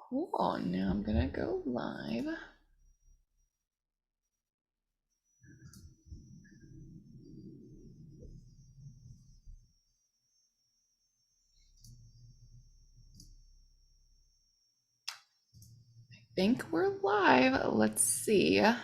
Cool. Now I'm gonna go live. Think we're live. Let's see. Yeah,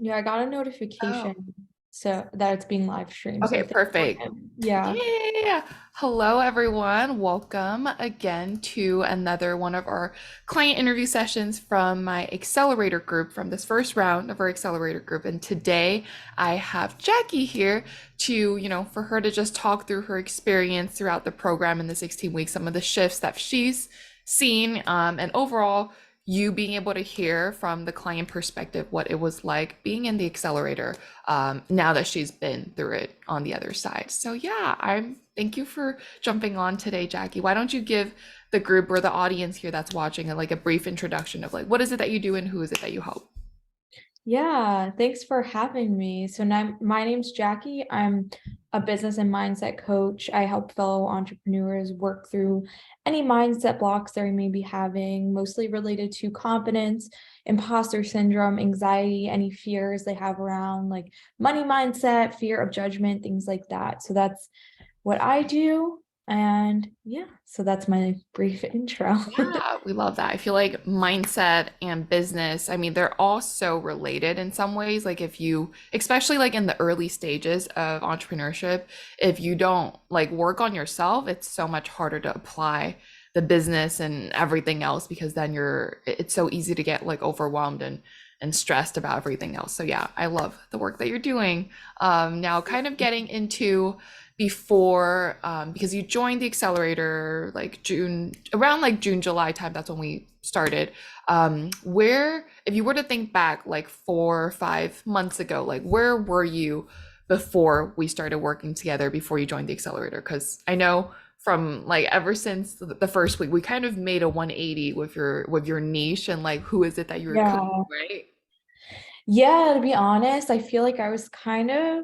I got a Oh, notification so that it's being live streamed. So okay, I think we're perfect. good. Yeah. Yeah. Hello, everyone. Welcome again to another one of our client interview sessions from my accelerator group from this first round of our accelerator group. And today I have Jackie here to, for her to just talk through her experience throughout the program in the 16 weeks, some of the shifts that she's seen, and overall you being able to hear from the client perspective what it was like being in the accelerator now that she's been through it on the other side. So yeah, I'm thank you for jumping on today, Jackie. Why don't you give the group or the audience here that's watching like a brief introduction of like what is it that you do and who is it that you help? Yeah, thanks for having me. So now my name's Jackie. I'm a business and mindset coach. I help fellow entrepreneurs work through any mindset blocks they may be having, mostly related to confidence, imposter syndrome, anxiety, any fears they have around like money mindset, fear of judgment, things like that. So that's what I do. And yeah, so that's my brief intro. Yeah, we love that. I feel like mindset and business, I mean, they're all so related in some ways. Like if you, especially like in the early stages of entrepreneurship, if you don't like work on yourself, it's so much harder to apply the business and everything else because then it's so easy to get like overwhelmed and stressed about everything else. So yeah, I love the work that you're doing. Now kind of getting into before because you joined the accelerator like June around like June July time, that's when we started. Where if you were to think back like 4 or 5 months ago, like where were you before we started working together, before you joined the accelerator? Because I know from like ever since the first week we kind of made a 180 with your niche and like who is it that you were coaching, Yeah. right? Yeah, to be honest, I feel like I was kind of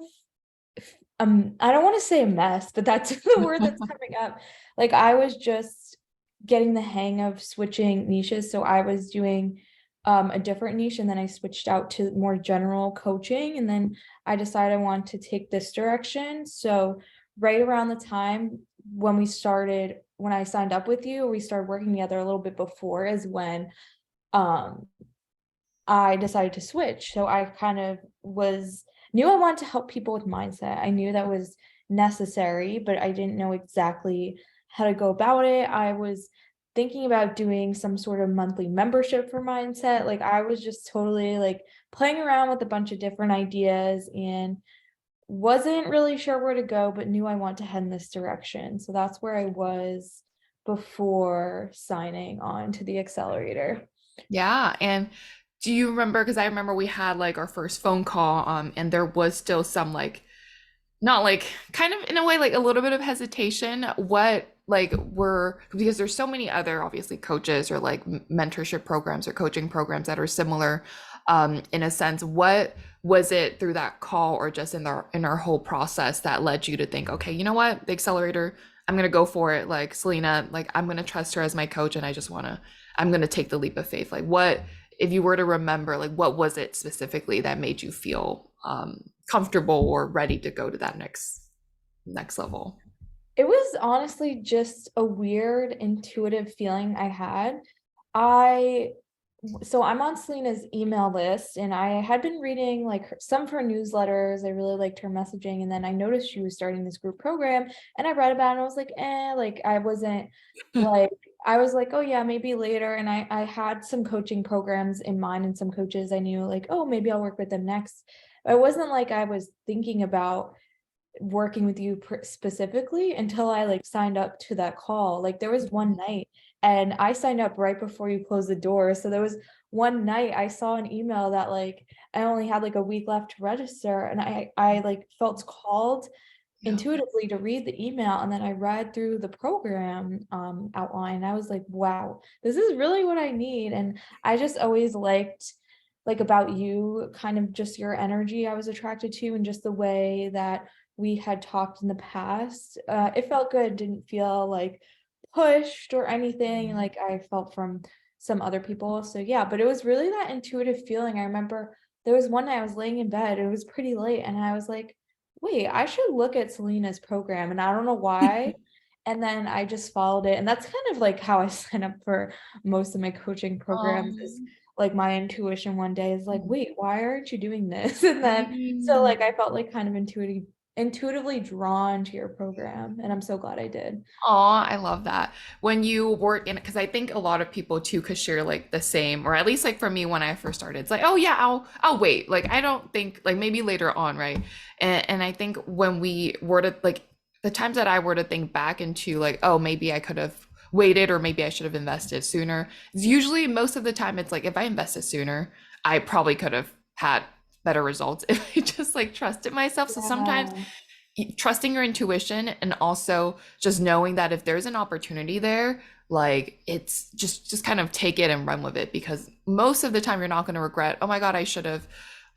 I don't want to say a mess, but that's the word that's coming up. Like I was just getting the hang of switching niches. So I was doing a different niche and then I switched out to more general coaching and then I decided I want to take this direction. So right around the time when I signed up with you, we started working together a little bit before is when um I decided to switch. So I kind of was knew I wanted to help people with mindset. I knew that was necessary, but I didn't know exactly how to go about it. I was thinking about doing some sort of monthly membership for mindset. Like I was just totally like playing around with a bunch of different ideas and wasn't really sure where to go, but knew I want to head in this direction. So that's where I was before signing on to the accelerator. Yeah, and do you remember, because I remember we had like our first phone call, and there was still some like not like kind of in a way like a little bit of hesitation. What like were, because there's so many other obviously coaches or like mentorship programs or coaching programs that are similar, in a sense. What was it through that call or just in our whole process that led you to think, okay, you know what, the accelerator, I'm gonna go for it. Like Selena, like I'm gonna trust her as my coach, and I'm gonna take the leap of faith. Like what, if you were to remember, like what was it specifically that made you feel comfortable or ready to go to that next level? It was honestly just a weird intuitive feeling I had. I so I'm on Selena's email list and I had been reading like some of her newsletters. I really liked her messaging. And then I noticed she was starting this group program and I read about it and I was like, like I wasn't like I was like, oh yeah, maybe later. And I had some coaching programs in mind and some coaches I knew like, oh, maybe I'll work with them next. It wasn't like I was thinking about working with you specifically until I like signed up to that call. Like there was one night and I signed up right before you closed the door. So there was one night I saw an email that like I only had like a week left to register and I like felt called Yeah. intuitively to read the email and then I read through the program outline and I was like, wow, this is really what I need. And I just always liked like about you kind of just your energy I was attracted to and just the way that we had talked in the past. It felt good, didn't feel like pushed or anything Mhm. like I felt from some other people. So yeah, but it was really that intuitive feeling. I remember there was one night I was laying in bed, it was pretty late, and I was like, wait, I should look at Selena's program. And I don't know why. And then I just followed it. And that's kind of like how I sign up for most of my coaching programs is Um, like my intuition one day is like, wait, why aren't you doing this? And then so mm. like I felt like kind of intuitively drawn to your program. And I'm so glad I did. Aw, I love that. When you work in, because I think a lot of people too could share like the same, or at least like for me when I first started, it's like, oh yeah, I'll wait. Like I don't think like maybe later on, right? And I think when we were to like the times that I were to think back into like, oh, maybe I could have waited or maybe I should have invested sooner. It's usually most of the time it's like if I invested sooner, I probably could have had better results if I just like trusted myself. So sometimes Yeah. trusting your intuition and also just knowing that if there's an opportunity there, like it's just kind of take it and run with it because most of the time you're not going to regret, oh my God, I should have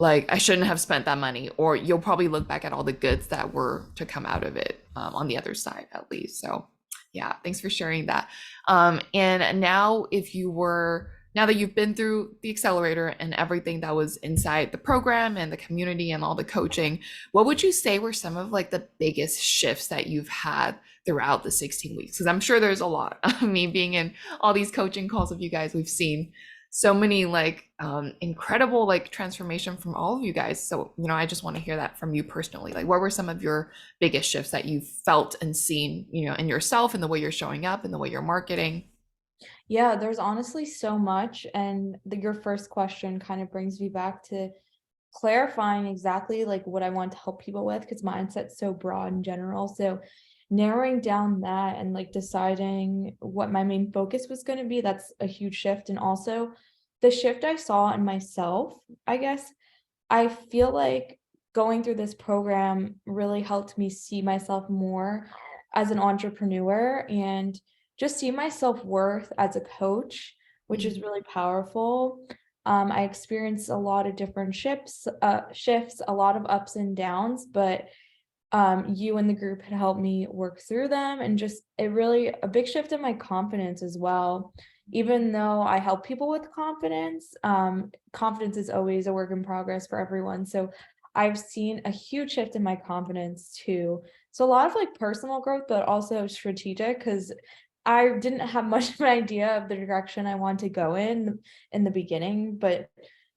like I shouldn't have spent that money, or you'll probably look back at all the goods that were to come out of it, on the other side at least. So yeah, thanks for sharing that. And now if you were now that you've been through the accelerator and everything that was inside the program and the community and all the coaching, what would you say were some of like the biggest shifts that you've had throughout the 16 weeks? Because I'm sure there's a lot. Me being in all these coaching calls with you guys, we've seen so many like incredible like transformation from all of you guys. So, I just want to hear that from you personally. Like, what were some of your biggest shifts that you felt and seen, in yourself and the way you're showing up and the way you're marketing? Yeah, there's honestly so much. And your first question kind of brings me back to clarifying exactly like what I want to help people with because mindset's so broad in general. So narrowing down that and like deciding what my main focus was going to be, that's a huge shift. And also the shift I saw in myself, I guess, I feel like going through this program really helped me see myself more as an entrepreneur and just see my self-worth as a coach, which is Mhm. really powerful. I experienced a lot of different shifts, a lot of ups and downs, but you and the group had helped me work through them and just it really a big shift in my confidence as well. Even though I help people with confidence, confidence is always a work in progress for everyone. So I've seen a huge shift in my confidence too. So a lot of like personal growth, but also strategic because I didn't have much of an idea of the direction I want to go in the beginning, but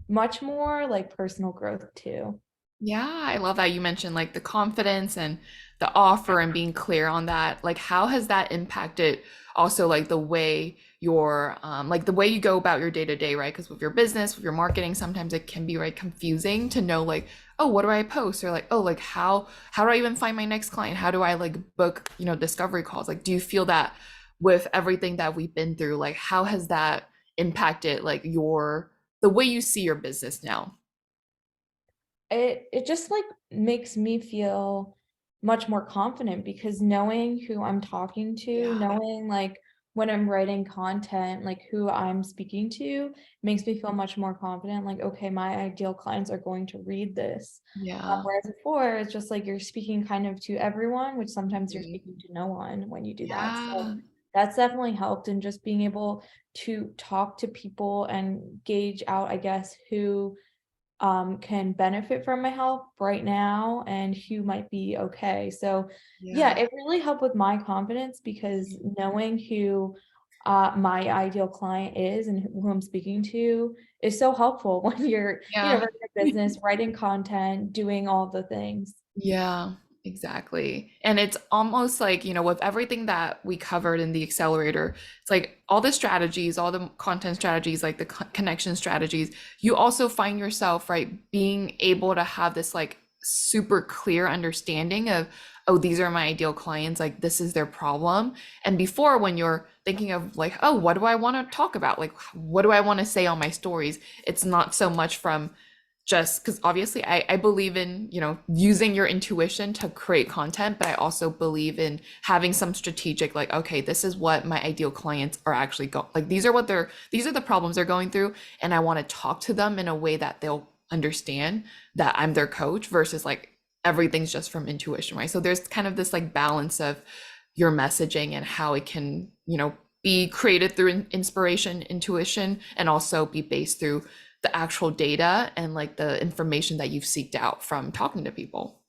much more like personal growth too. Yeah, I love that you mentioned like the confidence and the offer and being clear on that. Like, how has that impacted also like the way like the way you go about your day to day, right? Because with your business, with your marketing, sometimes it can be right confusing to know like, oh, what do I post? Or like, oh, like how do I even find my next client? How do I like book, discovery calls? Like, do you feel that with everything that we've been through, like how has that impacted like the way you see your business now? It just, like, makes me feel much more confident because knowing who I'm talking to, Yeah. knowing, like, when I'm writing content, like, who I'm speaking to makes me feel much more confident, like, "Okay, my ideal clients are going to read this." Yeah. Whereas before, it's just, like, you're speaking kind of to everyone, which sometimes you're Mhm. speaking to no one when you do that, so Yeah. that's definitely helped in just being able to talk to people and gauge out, I guess, who can benefit from my help right now and who might be okay. So yeah, Yeah. it really helped with my confidence because knowing who my ideal client is and who I'm speaking to is so helpful when you're, Yeah. running a business, writing content, doing all the things. Yeah, exactly. And it's almost like, with everything that we covered in the accelerator, it's like all the strategies, all the content strategies, like the connection strategies, you also find yourself, right, being able to have this like super clear understanding of, oh, these are my ideal clients, like this is their problem. And before, when you're thinking of like, oh, what do I want to talk about? Like, what do I want to say on my stories? It's not so much from just because obviously I believe in, using your intuition to create content, but I also believe in having some strategic, like, okay, this is what my ideal clients are actually like, these are the problems they're going through. And I want to talk to them in a way that they'll understand that I'm their coach versus like everything's just from intuition, right? So there's kind of this like balance of, your messaging and how it can, be created through inspiration, intuition, and also be based through the actual data and like the information that you've seeked out from talking to people.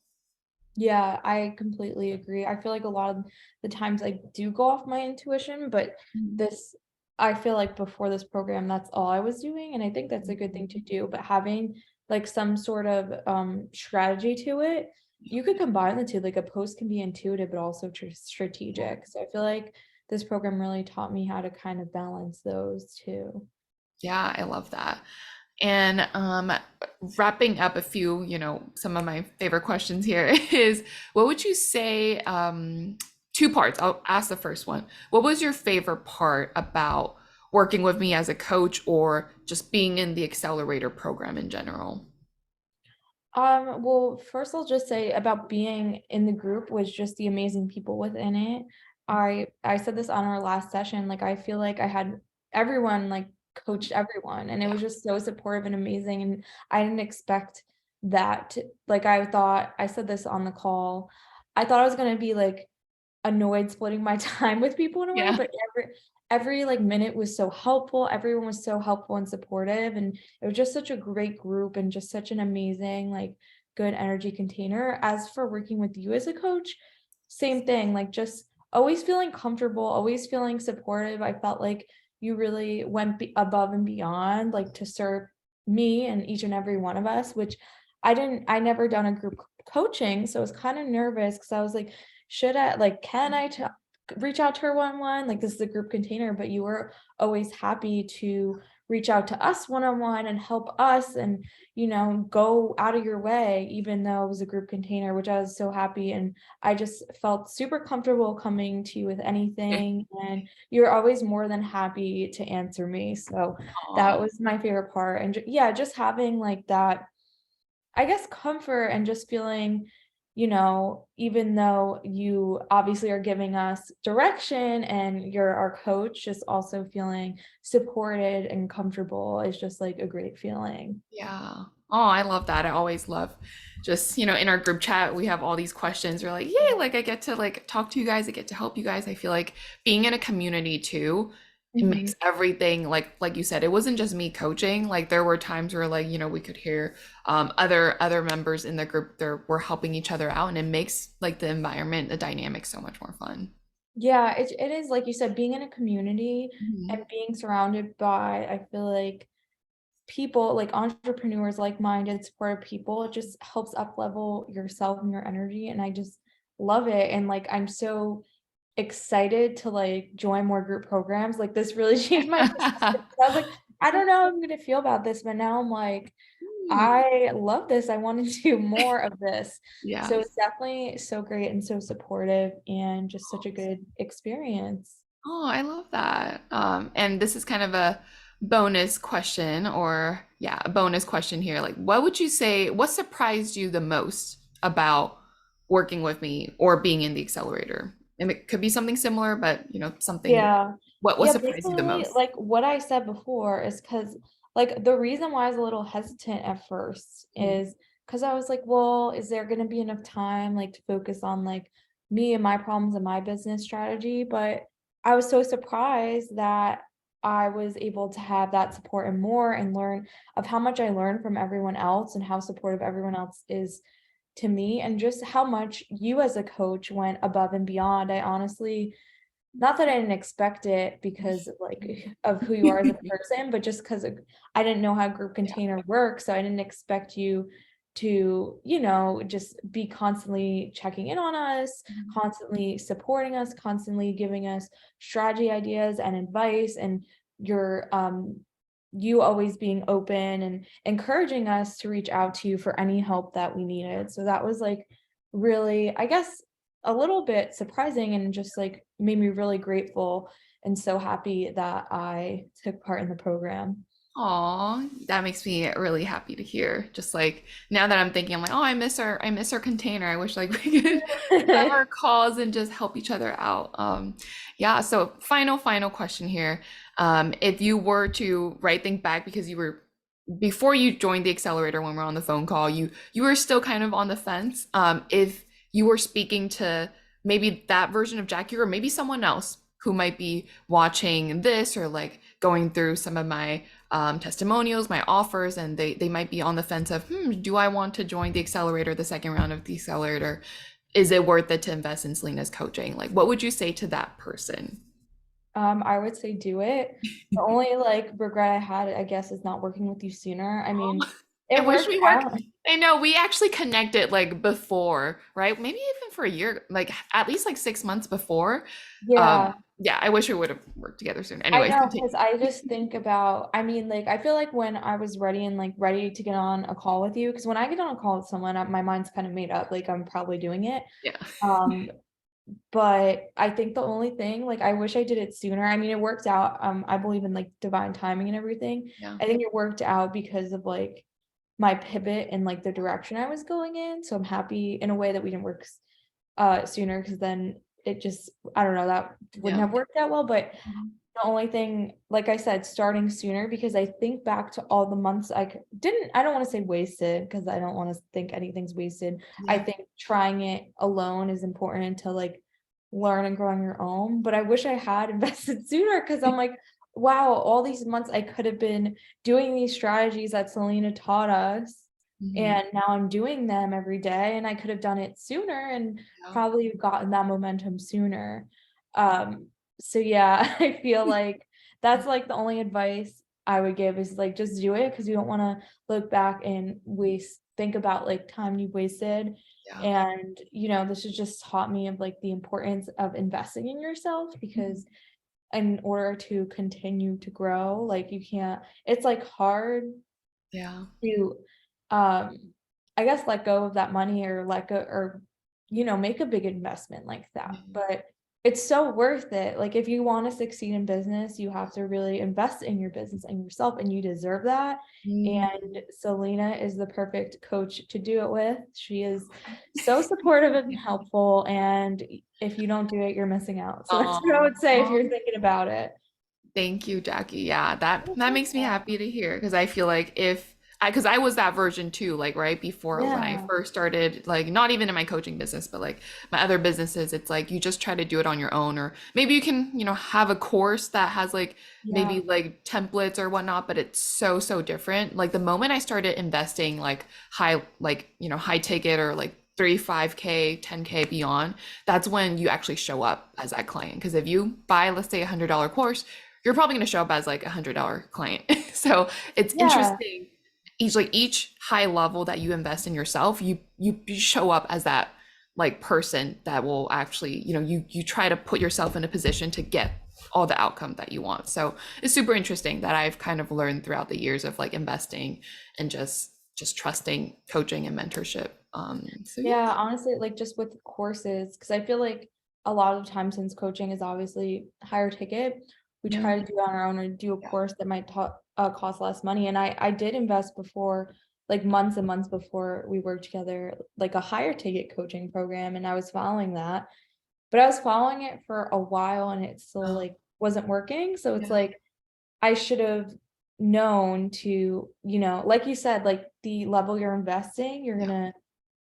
Yeah, I completely agree. I feel like a lot of the times I do go off my intuition, but Mhm. this, I feel like before this program, that's all I was doing. And I think that's a good thing to do. But having like some sort of strategy to it, you could combine the two. Like a post can be intuitive, but also strategic. So I feel like this program really taught me how to kind of balance those two. Yeah, I love that. And wrapping up a few, some of my favorite questions here is what would you say, two parts. I'll ask the first one. What was your favorite part about working with me as a coach or just being in the accelerator program in general? Well, first I'll just say about being in the group was just the amazing people within it. I said this on our last session, like I feel like I had everyone like coached everyone and it was Yeah. just so supportive and amazing and I didn't expect that like I thought I said this on the call. I thought I was going to be like annoyed splitting my time with people in a way, Yeah. but every like minute was so helpful. Everyone was so helpful and supportive, and it was just such a great group and just such an amazing like good energy container. As for working with you as a coach, same thing, like just always feeling comfortable, always feeling supportive. I felt like you really went above and beyond like to serve me and each and every one of us, which I never done a group coaching, so I was kind of nervous because I was like, should I like can I reach out to her one-on-one? Like this is a group container, but you were always happy to reach out to us one-on-one and help us and go out of your way, even though it was a group container, which I was so happy. And I just felt super comfortable coming to you with anything. And you're always more than happy to answer me. So that Aw. was my favorite part. And yeah, just having like that I guess comfort and just feeling, even though you obviously are giving us direction and you're our coach, just also feeling supported and comfortable is just like a great feeling. Yeah. Oh, I love that. I always love just, in our group chat, we have all these questions. We're like, yay, like I get to like talk to you guys, I get to help you guys. I feel like being in a community too, it Mhm. makes everything like you said, it wasn't just me coaching. Like there were times where like, we could hear other members in the group there were helping each other out and it makes like the environment, the dynamic so much more fun. Yeah, it is like you said, being in a community and Mhm. being surrounded by, I feel like people like entrepreneurs, like-minded, supportive people, it just helps up level yourself and your energy. And I just love it. And like I'm so excited to like join more group programs. Like this really changed my perspective. I was like, I don't know how I'm gonna feel about this, but now I'm like, Hmm. I love this. I want to do more of this. So Yes. it's definitely so great and so supportive and just such a good experience. Oh, I love that. And this is kind of a bonus question, or yeah, a bonus question here. Like, what would you say, what surprised you the most about working with me or being in the accelerator? And it could be something similar, but something, Yeah. what Yeah, surprised you the basically, most? like what I said before is because like the reason why I was a little hesitant at first Mhm. is because I was like, well, is there gonna be enough time like to focus on like me and my problems and my business strategy? But I was so surprised that I was able to have that support and more and learn of how much I learned from everyone else and how supportive everyone else is to me and just how much you as a coach went above and beyond. I honestly not that I didn't expect it because of, like, of who you are as a person, but just 'cause I didn't know how group Yeah. container works, so I didn't expect you to, just be constantly checking in on us, constantly supporting us, constantly giving us strategy ideas and advice, and your, you always being open and encouraging us to reach out to you for any help that we needed. So that was, like, really, I guess, a little bit surprising and just like made me really grateful and so happy that I took part in the program. Aw, that makes me really happy to hear. Just like now that I'm thinking, I'm like, oh, I miss our container. I wish like we could have our calls and just help each other out. Yeah, so final question here. If you were to think back because you were before you joined the accelerator when we're on the phone call, you were still kind of on the fence. If you were speaking to maybe that version of Jackie, or maybe someone else who might be watching this or like going through some of my testimonials, my offers, and they might be on the fence of, do I want to join the accelerator, the second round of the accelerator? Is it worth it to invest in Selena's coaching? Like, what would you say to that person? I would say do it. The only like regret I had, I guess, is not working with you sooner. I mean, I it wish worked we worked. out. I know we actually connected like before, right? Maybe even for a year, like at least like 6 months before. Yeah. Yeah, I wish we would have worked together soon. I Anyways, know, continue. because I just think about, I mean, like, I feel like when I was ready and like ready to get on a call with you, because when I get on a call with someone, my mind's kind of made up, like I'm probably doing it. Yeah. Um, but I think the only thing, like, I wish I did it sooner. I mean, it worked out. I believe in like divine timing and everything. Yeah. I think it worked out because of like my pivot and like the direction I was going in. So I'm happy in a way that we didn't work sooner, because then it just, I don't know, that wouldn't Yeah. have worked out well. But Mhm. the only thing, like I said, starting sooner, because I think back to all the months didn't, I don't want to say wasted, because I don't want to think anything's wasted. I Yeah. think trying it alone is important to like learn and grow on your own. But I wish I had invested sooner, because I'm like, wow, all these months I could have been doing these strategies that Selena taught us. Mhm. And now I'm doing them every day, and I could have done it sooner and Yeah. probably gotten that momentum sooner. Um, so yeah, I feel like that's like the only advice I would give is like just do it, because you don't want to look back and think about like time you wasted. Yeah. And this has just taught me of like the importance of investing in yourself, Mhm. because in order to continue to grow, like you can't, it's like hard Yeah. to I guess let go of that money, or let go, or make a big investment like that. Mhm. But it's so worth it. Like if you want to succeed in business, you have to really invest in your business and yourself, and you deserve that. Mhm. And Selena is the perfect coach to do it with. She is so supportive and helpful, and if you don't do it, you're missing out. So that's what I Aw. would say if you're thinking about it. Thank you, Jackie. Yeah, that makes me happy to hear, because I feel like if I because I was that version too, like right before when I Yeah. first started, like not even in my coaching business, but like my other businesses, it's like you just try to do it on your own, or maybe you can, have a course that has like Yeah. maybe like templates or whatnot, but it's so different. Like the moment I started investing like high ticket or like 5K, 10K beyond, that's when you actually show up as that client. Because if you buy, let's say, $100 course, you're probably going to show up as like $100 client. So it's Yeah. interesting. Each high level that you invest in yourself, you show up as that like person that will actually, you try to put yourself in a position to get all the outcome that you want. So it's super interesting that I've kind of learned throughout the years of like investing and just trusting coaching and mentorship. So yeah. Yeah, honestly, like just with courses, because I feel like a lot of times, since coaching is obviously higher ticket, we Yeah. try to do it on our own, or do a Yeah. course that might cost less money. And I did invest before, like months and months before we worked together, like a higher ticket coaching program, and I was following that. But I was following it for a while, and it still Oh, like wasn't working. So it's yeah. like I should have known to, like you said, like the level you're investing, you're Yeah. gonna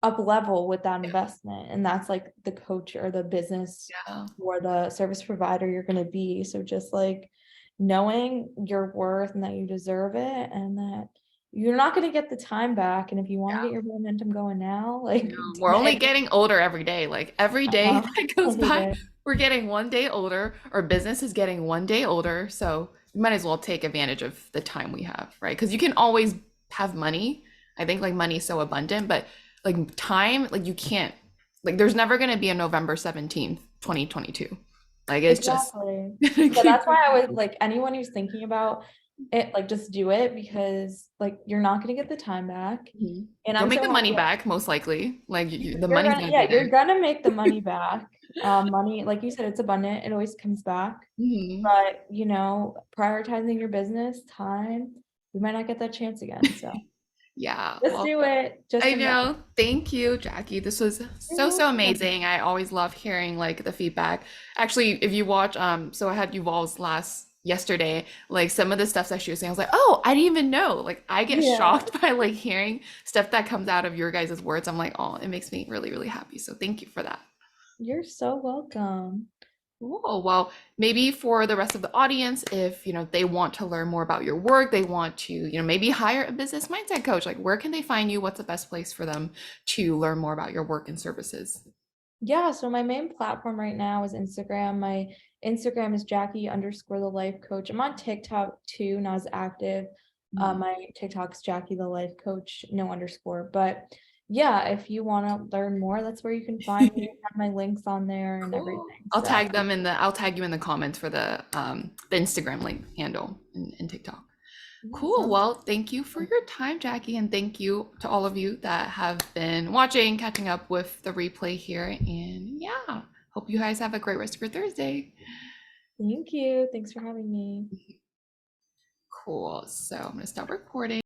up level with that Yeah. investment, and that's like the coach or the business Yeah. or the service provider you're going to be. So just like knowing your worth and that you deserve it, and that you're not going to get the time back, and if you want to get your momentum going now, I like know. do We're only it. getting older every day. Like every I day know. that I goes hate by, it. we're getting one day older. Our business is getting one day older. So we might as well take advantage of the time we have, right? Because you can always have money. I think like money is so abundant, but like time, like you can't, like there's never going to be a November 17th, 2022. Like it's just Exactly. gonna Yeah, keep. that's why I would like anyone who's thinking about it, like just do it, because like you're not going to get the time back. Mhm. And You'll I'm make so the money happy. back, most likely. Like the You're money's gonna, gonna yeah, be you're there. gonna make the money back. Money, like you said, it's abundant. It always comes back. Mhm. But, prioritizing your business, time, you might not get that chance again. So Yeah. just Well, do it. Just I invest. know. Thank you, Jackie. This was You're so welcome. amazing. I always love hearing like the feedback. Actually, if you watch, so I had Yuval's last yesterday, like some of the stuff that she was saying, I was like, oh, I didn't even know. Like I get Yeah. shocked by like hearing stuff that comes out of your guys' words. I'm like, oh, it makes me really happy. So thank you for that. You're so welcome. Cool. Well, maybe for the rest of the audience, if they want to learn more about your work, they want to, maybe hire a business mindset coach, like where can they find you? What's the best place for them to learn more about your work and services? Yeah, so my main platform right now is Instagram. My Instagram is Jackie underscore the life coach. I'm on TikTok too, not as active. Mhm. My TikTok's Jackie the life coach, no underscore. But yeah, if you want to learn more, that's where you can find me. I have my links on there and Cool. everything. I'll So tag them in the I'll tag you in the comments for the Instagram link handle in TikTok. yeah, Cool. sounds Well, thank you for good. your time, Jackie, and thank you to all of you that have been watching, catching up with the replay here. And yeah, hope you guys have a great rest of your Thursday. Thank you. Thanks for having me. Cool. So I'm gonna stop recording.